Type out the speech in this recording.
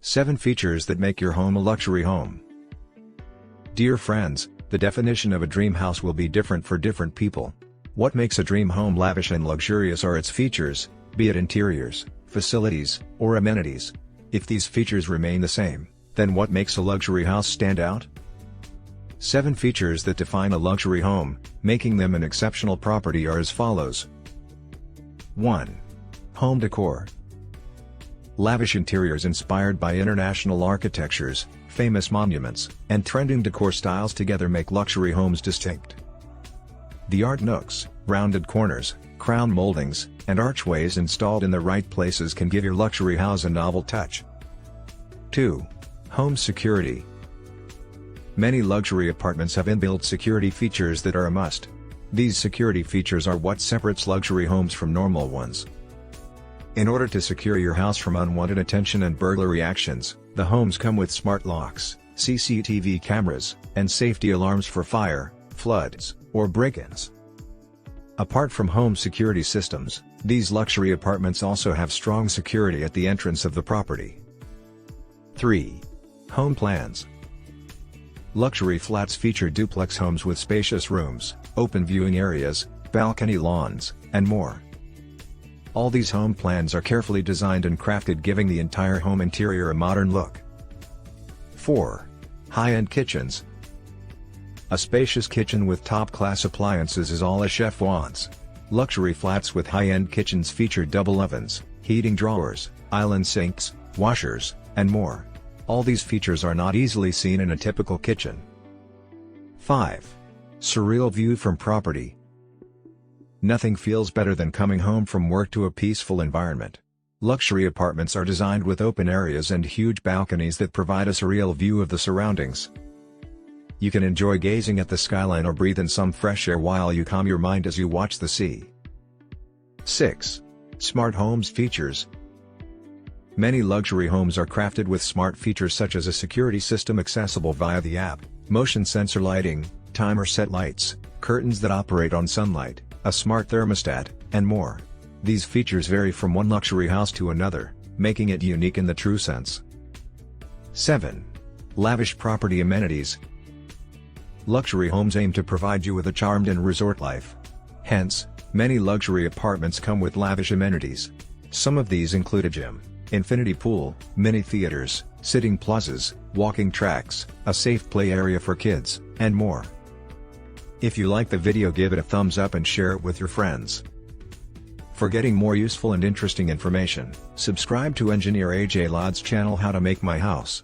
7 features that make your home a luxury home. Dear friends, the definition of a dream house will be different for different people. What makes a dream home lavish and luxurious are its features, be it interiors, facilities, or amenities. If these features remain the same, then what makes a luxury house stand out? 7 features that define a luxury home, making them an exceptional property are as follows. 1. Home decor. Lavish interiors inspired by international architectures, famous monuments, and trending decor styles together make luxury homes distinct. The art nooks, rounded corners, crown moldings, and archways installed in the right places can give your luxury house a novel touch. 2. Home security. Many luxury apartments have inbuilt security features that are a must. These security features are what separates luxury homes from normal ones. In order to secure your house from unwanted attention and burglary actions, the homes come with smart locks, CCTV cameras, and safety alarms for fire, floods, or break-ins. Apart from home security systems, these luxury apartments also have strong security at the entrance of the property. 3. Home plans. Luxury flats feature duplex homes with spacious rooms, open viewing areas, balcony lawns, and more. All these home plans are carefully designed and crafted, giving the entire home interior a modern look. 4. High-end kitchens. A spacious kitchen with top-class appliances is all a chef wants. Luxury flats with high-end kitchens feature double ovens, heating drawers, island sinks, washers, and more. All these features are not easily seen in a typical kitchen. 5. Surreal view from property. Nothing feels better than coming home from work to a peaceful environment. Luxury apartments are designed with open areas and huge balconies that provide a surreal view of the surroundings. You can enjoy gazing at the skyline or breathe in some fresh air while you calm your mind as you watch the sea. 6. Smart homes features. Many luxury homes are crafted with smart features such as a security system accessible via the app, motion sensor lighting, timer set lights, curtains that operate on sunlight, a smart thermostat, and more. These features vary from one luxury house to another, making it unique in the true sense. 7. Lavish property amenities. Luxury homes aim to provide you with a charmed and resort life. Hence, many luxury apartments come with lavish amenities. Some of these include a gym, infinity pool, mini theaters, sitting plazas, walking tracks, a safe play area for kids, and more. If you like the video, give it a thumbs up and share it with your friends. For getting more useful and interesting information, subscribe to Engineer AJ Ladd's channel How to Make My House.